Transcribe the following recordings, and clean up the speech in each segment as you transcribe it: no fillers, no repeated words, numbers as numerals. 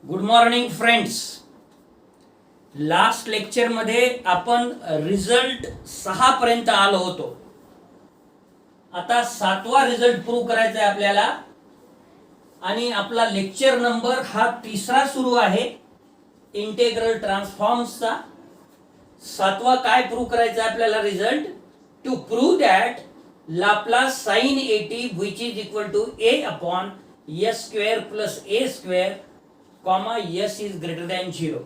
Good morning friends. Last lecture मध्ये आपण result 6 पर्यंत आलो होतो. आता 7वा रिझल्ट प्रूव्ह करायचा आहे आपल्याला आणि आपला लेक्चर नंबर हा 3रा सुरू आहे इंटेग्रल ट्रान्सफॉर्म्सचा. 7वा काय प्रूव्ह करायचा आहे आपल्याला result? To prove that Laplace sin at which is equal to a upon s square plus a square comma s is greater than 0.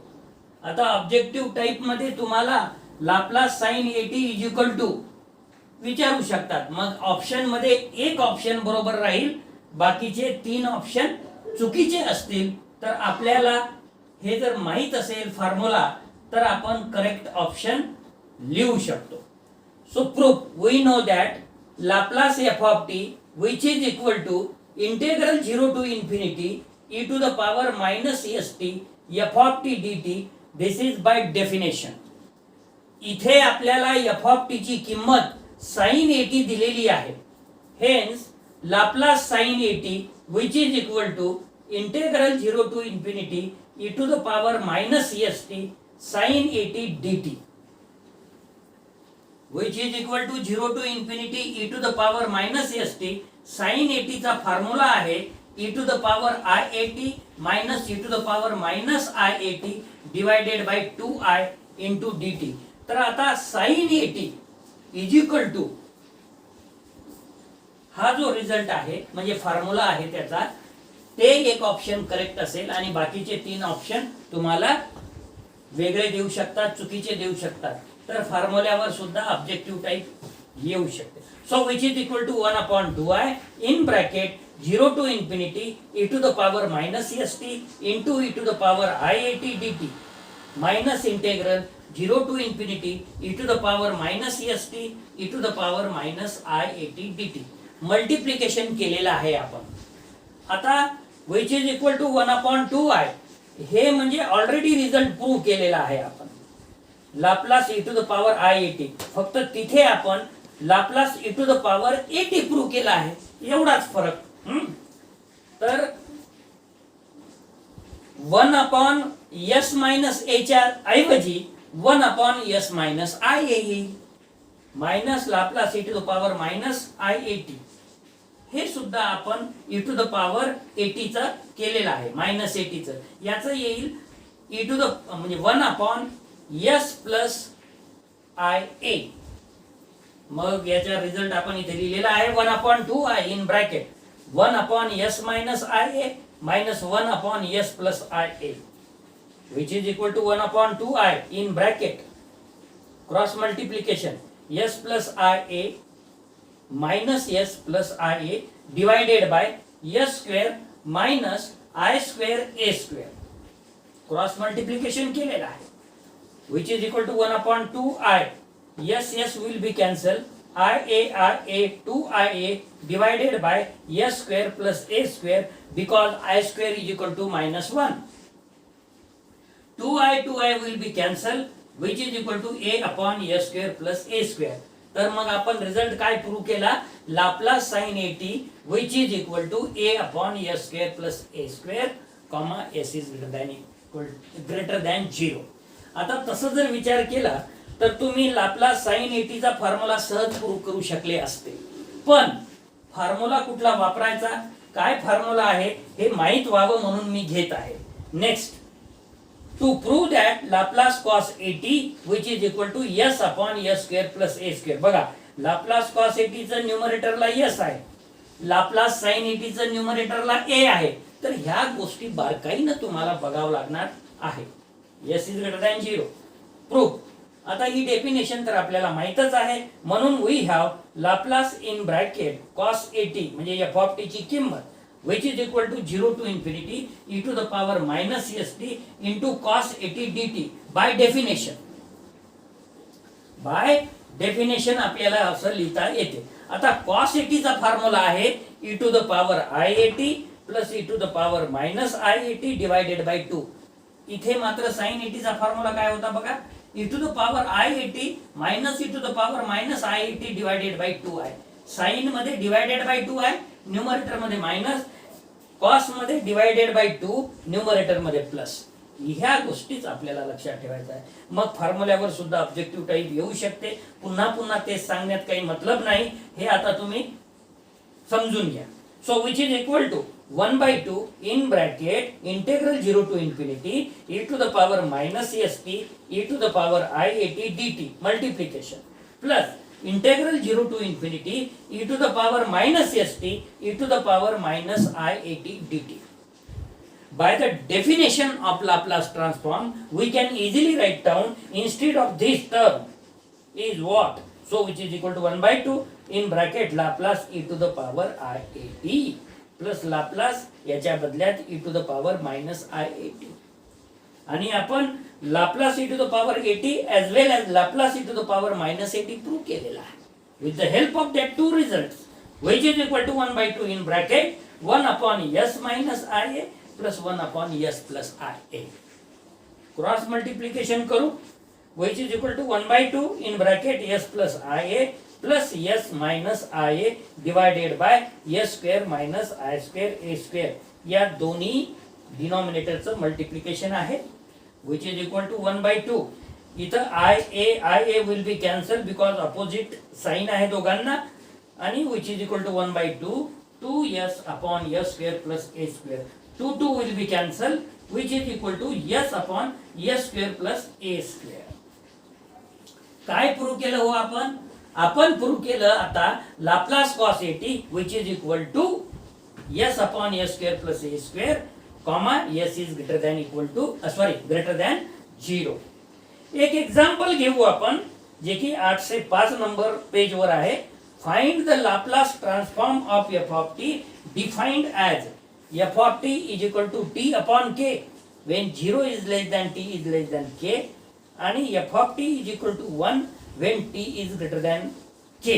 आता ऑब्जेक्टिव्ह टाइप मध्ये तुम्हाला Laplace sin at is equal to विचारू शकतात. मग option मध्ये एक option बरोबर राहील, बाकीचे 3 ऑप्शन चुकीचे असतील. तर आपल्याला हे जर माहित असेल फॉर्म्युला तर आपण करेक्ट ऑप्शन लिहू शकतो. So proof we know that Laplace f of t which is equal to integral 0 to infinity e to the power minus st f of t dt. this is by definition. इथे आपल्याला f of t ची किंमत sin at दिलेली आहे. Hence Laplace sin at which is equal to integral 0 to infinity e to the power minus st sin at dt which is equal to 0 to infinity e to the power minus st. sin at चा formula आहे e to the power iat minus e to the power minus iat divided by 2i into dt. तर आता sin at is equal to हा जो result आहे म्हणजे formula आहे त्याचा, ते एक ऑप्शन करेक्ट असेल आणि बाकीचे 3 ऑप्शन तुम्हाला वेगळे देऊ शकतात, चुकीचे देऊ शकतात. तर फॉर्म्युल्यावर सुद्धा ऑब्जेक्टिव्ह टाइप येऊ शकते. So which is equal to 1 upon 2i in bracket 0 to infinity e to the power minus st into e to the power iat dt minus integral 0 to infinity e to the power minus st e to the power minus iat dt. Multiplication केलेलं आहे आपण. आता which is equal to 1 upon 2i हे म्हणजे already result prove केलेला आहे आपण. Laplace e to the power iat, फक्त तिथे आपण Laplace e to the power at prove केला आहे, एवढाच फरक. तर 1 upon s minus a च्या ऐवजी 1 upon s minus i येईल. Minus Laplace e to the power minus iat हे सुद्धा आपण e टू द पॉवर 80 चा केलेला आहे, मायनस 80 च. याचं येईल e टू द म्हणजे 1 upon s plus ia. मग याचा रिझल्ट आपण इथे लिहिलेला आहे 1 upon 2i in bracket 1 upon s minus ia minus 1 upon s plus ia which is equal to 1 upon 2i in bracket cross multiplication s plus ia minus s plus ia divided by s square minus I square a square. Cross multiplication केलेला आहे which is equal to 1 upon 2i. s will be cancelled. ia 2ia divided by s square plus a square because I square is equal to minus 1. 2i will be cancelled which is equal to a upon s square plus a square. तर मग आपण result काय prove केला? Laplace sin at which is equal to a upon s square plus a square comma s is greater than 0. आता तसं जर विचार केला तर तुम्ही लाप्लास sin at चा फॉर्म्युला सहज प्रूव्ह करू शकले असते. पण फॉर्म्युला कुठला वापरायचा, काय फॉर्म्युला आहे हे माहित व्हावं म्हणून मी घेत आहे. Next, to prove that Laplace cos at which is equal to s upon s square plus a square. बघा, लाप्लास cos at चं न्यूमरेटरला s आहे, लाप्लास sin at चं न्यूमरेटरला a आहे. तर ह्या गोष्टी बारकाईनं तुम्हाला बघावं लागणार आहे. s is greater than 0. Proof. आता ही डेफिनेशन तर आपल्याला माहितच आहे, म्हणून we have Laplace in bracket cos at म्हणजे f of t ची किंमत which is equal to 0 to infinity e to the power minus st into cos at dt by definition. by definition आपल्याला असं लिहिता येते. आता cos at चा formula आहे e to the power iat plus e to the power minus iat divided by 2. इथे मात्र sin at चा फॉर्म्युला काय होता बघा, e to the power iat minus e to the power minus iat divided by 2i. sin मध्ये divided by 2i, numerator मध्ये minus, cos मध्ये divided by 2, numerator मध्ये प्लस. ह्या गोष्टीच आपल्याला लक्षात ठेवायचं आहे. मग फॉर्म्युल्यावर सुद्धा ऑब्जेक्टिव्ह टाईप येऊ शकते. पुन्हा पुन्हा ते सांगण्यात काही मतलब नाही, हे आता तुम्ही समजून घ्या. So which is equal to 1/2 in bracket integral 0 to infinity e to the power minus st e to the power iat dt multiplication plus integral 0 to infinity e to the power minus st e to the power minus iat dt. By the definition of Laplace transform, we can easily write down instead of this term is what? So which is equal to 1/2 in bracket Laplace e to the power iat plus Laplace याच्या बदल्यात e to the power minus iat. आणि आपण Laplace e to the power 80 as well as Laplace e to the power minus 80 प्रूव्ह केलेला आहे. With the help of that two results which is equal to 1/2 in bracket 1 upon s minus ia plus 1 upon s plus ia. Cross multiplication करू. Which is equal to 1/2 in bracket s plus ia plus s minus i divided by s square minus i square a square. या दोन्ही डिनॉमिनेटरचं multiplication आहे. Which is equal to 1/2. इथं i a will be cancel because opposite sign आहे दोघांना. आणि which is equal to 1/2 2s upon s square plus a square. 2 will be cancel which is equal to s upon s square plus a square. काय prove केलं हो आपण prove केलं आता Laplace cos 80 which is equal to s upon s square plus a square comma s is greater than equal to greater than 0. एक example घेऊ आपण जे की 805 नंबर पेज वर आहे. Find the Laplace transform of f of t defined as f of t is equal to t upon k when 0 is less than t is less than k आणि f of t is equal to 1 when t is greater than k.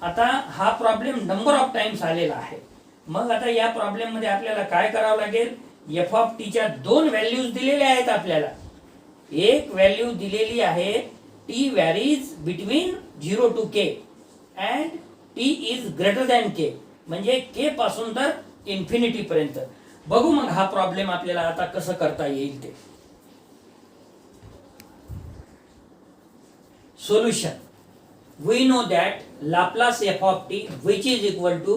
आता हा problem number of times आलेला आहे. मग आता या problem मध्ये आपल्याला काय करावं लागेल. एफ ऑफ टी च्या दोन व्हॅल्यूज दिलेल्या आहेत आपल्याला. एक व्हॅल्यू दिलेली आहे t varies between 0 to k and t is greater than k म्हणजे k पासून तर इन्फिनिटी पर्यंत. बघू मग हा प्रॉब्लेम आपल्याला आता कसं करता येईल ते. Solution. We know that Laplace f of t which is equal to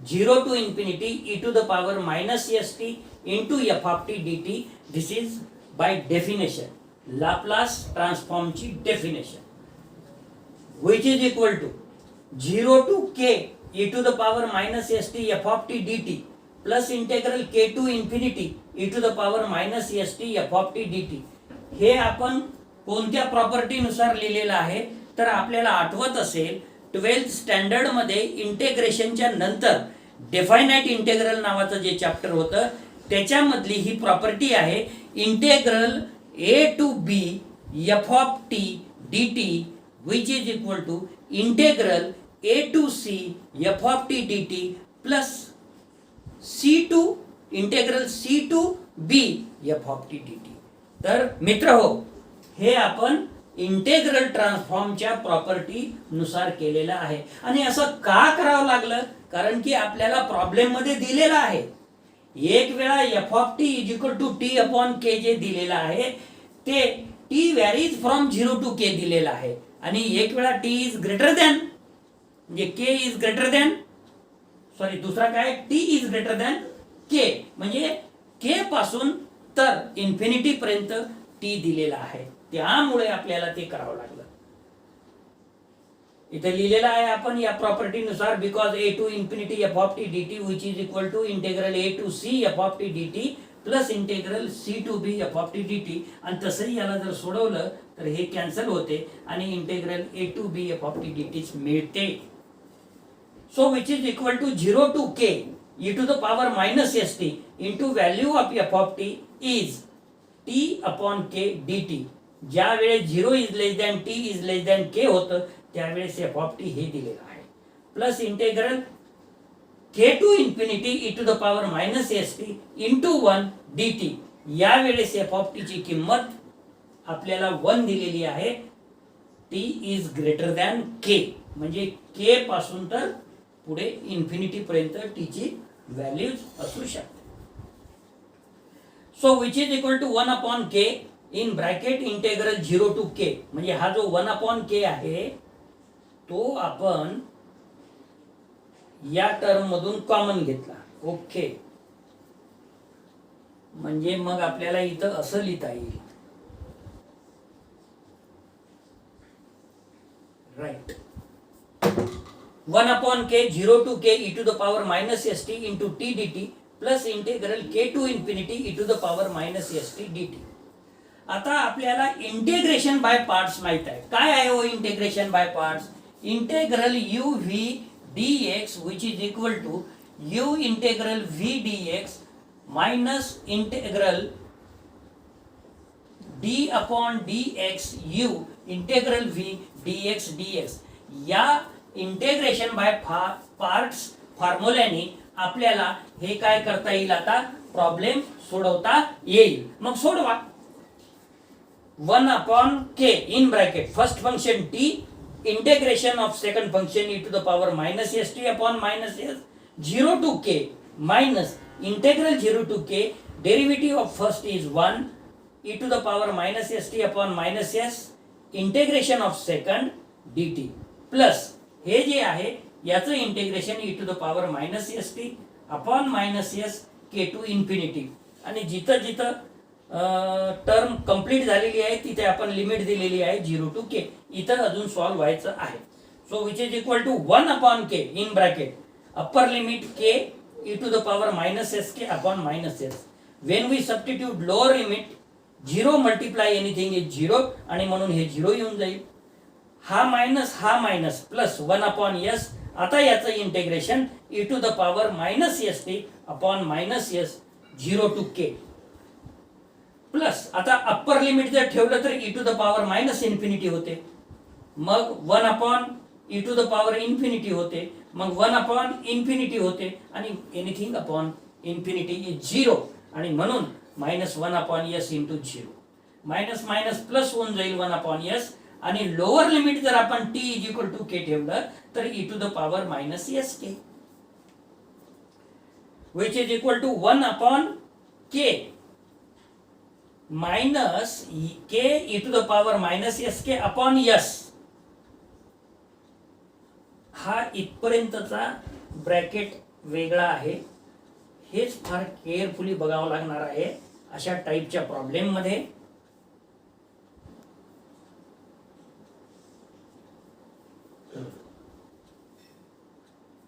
0 to infinity e to the power minus st into f of t dt. This is by definition. Laplace transform ची definition. Which is equal to 0 to k e to the power minus st f of t dt plus integral k to infinity e to the power minus st f of t dt. हे आपण कोणत्या property नुसार लिहिलेला आहे तर आपल्याला आठवत असेल 12th स्टँडर्ड मध्ये इंटेग्रेशनच्या नंतर डेफायनाइट इंटेग्रल नावाचं जे चॅप्टर होतं त्याच्यामधली ही प्रॉपर्टी आहे. Integral a to b f of t d t which is equal to integral a to c f of t d t plus c to integral c to b f of t d t. तर मित्र हो हे आपण integral ट्रान्सफॉर्मच्या property नुसार केलेलं आहे. आणि असं का करावं लागलं कारण की आपल्याला प्रॉब्लेम मध्ये दिलेला आहे. एक वेळा f of t is equal to t upon k जे दिलेलं आहे ते t varies from 0 to k दिलेलं आहे. आणि एक वेळा टी इज ग्रेटर दॅन म्हणजे के इज ग्रेटर दॅन दुसरा काय टी इज ग्रेटर दॅन के म्हणजे के पासून तर इन्फिनिटी पर्यंत टी दिलेला आहे. त्यामुळे आपल्याला ते करावं लागलं. इथे लिहिलेलं आहे आपण या प्रॉपर्टी नुसार because a to infinity f of t d t which is equal to integral a to c f of t d t plus integral c to b f of t d t. आणि तसंही याला जर सोडवलं तर हे cancel होते आणि integral a to b f of t d t मिळते. So which is equal to 0 to k e to the power minus s t into value of f of t is t upon k d t. ज्या वेळेस 0 is less than t is less than k होतं त्यावेळेस f of t हे दिलेलं आहे plus integral k to infinity e to the power minus s t into 1 D T. यावेळेस F of T ची किंमत आपल्याला 1 दिलेली आहे. टी इज ग्रेटर दॅन के म्हणजे के पासून तर पुढे इन्फिनिटी पर्यंत टी ची व्हॅल्यूज असू शकते. So which is equal to 1 upon k in bracket integral 0 to k. म्हणजे हा जो 1 अपॉन के आहे तो आपण या टर्म मधून कॉमन घेतला. ओके, म्हणजे मग आपल्याला इथं असं लिहिता येईल, right, 1 upon k 0 to k e to the power minus s t into t d t plus integral k to infinity e to the power minus s t d t. आता आपल्याला integration by parts माहित आहे. काय आहे हो integration by parts? Integral u v d x which is equal to u integral v d x minus integral d upon d x u integral v d x d x. या integration by parts फॉर्म्युल्याने आपल्याला हे काय करता येईल, आता problem सोडवता येईल. मग सोडवा. 1 upon k in bracket first function t integration of second function e to the power minus s t upon minus s 0 to k minus integral 0 to k derivative of first is 1 e to the power minus s t upon minus s integration of second d t plus हे जे आहे याचं integration e to the power minus s t upon minus s K to infinity. आणि जिथं जिथं term complete झालेली आहे तिथे आपण लिमिट दिलेली आहे 0 टू के. इथं अजून सॉल्व्ह व्हायचं आहे. So which is equal to 1 upon k in bracket upper limit k e to the power minus s k upon minus s. When we substitute lower limit 0 multiply anything is 0 आणि म्हणून हे 0 येऊन जाईल. हा minus plus 1 upon s. आता याचं integration e to the power minus s t upon minus s 0 to k plus आता upper limit जर ठेवलं तर e to the power minus infinity होते. मग 1 upon e to the power infinity होते. मग 1 अपॉन इन्फिनिटी होते आणि एनिथिंग अपॉन इन्फिनिटी इज 0 आणि म्हणून minus 1 upon s into 0. Minus minus plus होऊन जाईल 1 अपॉन एस आणि लोअर लिमिट जर आपण t is equal to k ठेवलं तर e to the power minus s k which is equal to 1 upon k minus k e to the power minus s k upon s. हा इथपर्यंतचा bracket वेगळा आहे. हेच फार केअरफुली बघावं लागणार आहे अशा टाईपच्या प्रॉब्लेम मध्ये.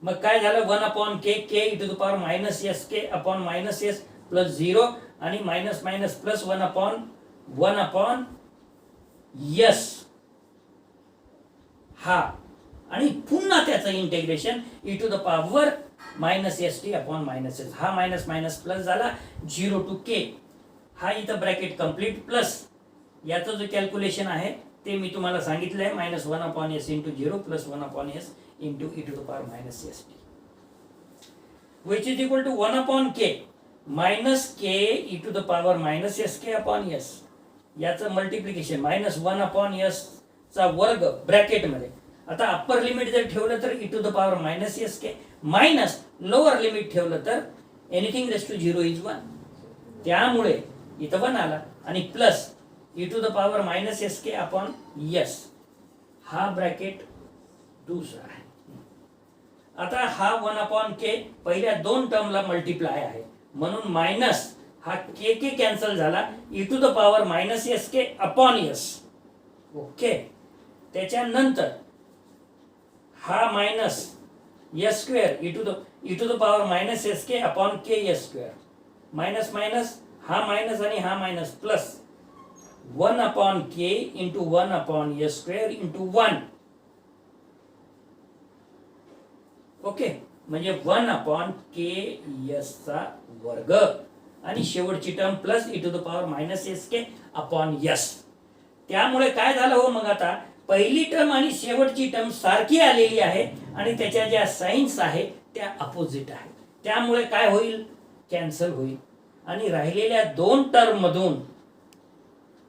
मग काय झालं 1 upon k k e to the power minus s k upon minus s plus 0 आणि minus minus plus 1 upon s. हा आणि पुन्हा त्याचं integration e to the power minus s t upon minus s. हा मायनस मायनस प्लस झाला 0 to के. हा इथं bracket complete plus याचं जे कॅल्क्युलेशन आहे ते मी तुम्हाला सांगितलं आहे minus 1 upon s into 0 plus 1 upon s into e to the power minus s t which is equal to 1 upon k minus k e to the power minus s k upon s. याचं multiplication minus 1 upon s चा वर्ग bracket मध्ये. आता upper limit जर ठेवलं तर e to the power minus s k minus lower limit ठेवलं तर एनिथिंग रेस टू 0 इज 1. त्यामुळे इथं 1 आला आणि plus e to the power minus s k upon s. हा ब्रॅकेट दुसरा आहे. आता हा 1 अपॉन के पहिल्या दोन टर्मला मल्टिप्लाय आहे म्हणून मायनस हा के के कॅन्सल झाला e to the power minus s k upon s. Okay, त्याच्यानंतर हा minus s square e to the power minus s k upon k s square. Minus minus हा minus आणि हा minus plus 1 upon k into 1 upon s square into 1. Okay, म्हणजे 1 upon k s चा वर्ग आणि शेवटची term plus e to the power minus s k upon S. त्यामुळे काय झालं हो, मग आता पहिली टर्म आणि शेवटची टर्म सारखी आलेली आहे आणि त्याच्या ज्या साइन्स आहे त्या अपोजिट आहे. त्यामुळे काय होईल, कॅन्सल होईल आणि राहिलेल्या दोन टर्म मधून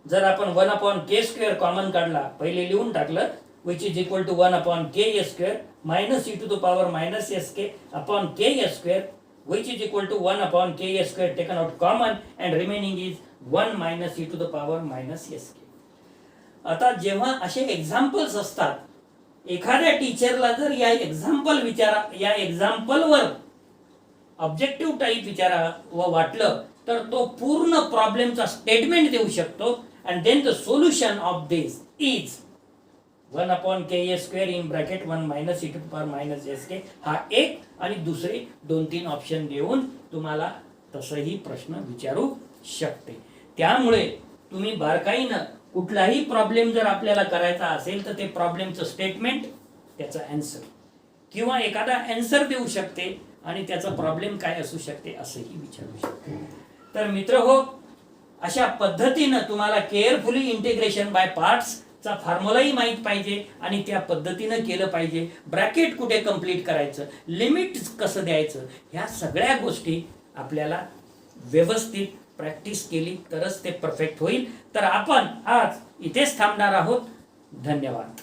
जर आपण 1 अपॉन के स्क्वेअर कॉमन काढला, पहिले लिहून टाकलं which is equal to 1 upon k s square minus e to the power minus s k upon k s square which is equal to 1 upon k a square taken out common and remaining is 1 minus e to the power minus sk. आता जेव्हा असे examples असतात, एखाद्या टीचरला जर या एक्झाम्पलवर objective type विचारावं वाटलं तर तो पूर्ण प्रॉब्लेमचा स्टेटमेंट देऊ शकतो. And then the solution of this is 1 upon k a square in bracket 1 minus e to the power minus s k, हा एक आणि दुसरे 2-3 ऑप्शन देऊन तुम्हाला तसंही प्रश्न विचारू शकते. त्यामुळे तुम्ही बारकाईनं कुठलाही प्रॉब्लेम जर आपल्याला करायचा असेल तर ते प्रॉब्लेमचं स्टेटमेंट, त्याचा अँसर, किंवा एखादा अँसर देऊ शकते आणि त्याचा प्रॉब्लेम काय असू शकते असंही विचारू शकते. तर मित्र हो, अशा पद्धतीनं तुम्हाला केअरफुली इंटिग्रेशन बाय पार्ट्सचा फॉर्म्युलाही माहीत पाहिजे आणि त्या पद्धतीनं केलं पाहिजे. ब्रॅकेट कुठे कंप्लीट करायचं, लिमिट कसं द्यायचं, ह्या सगळ्या गोष्टी आपल्याला व्यवस्थित प्रॅक्टिस केली तरच ते परफेक्ट होईल. तर आपण आज इथेच थांबणार आहोत. धन्यवाद.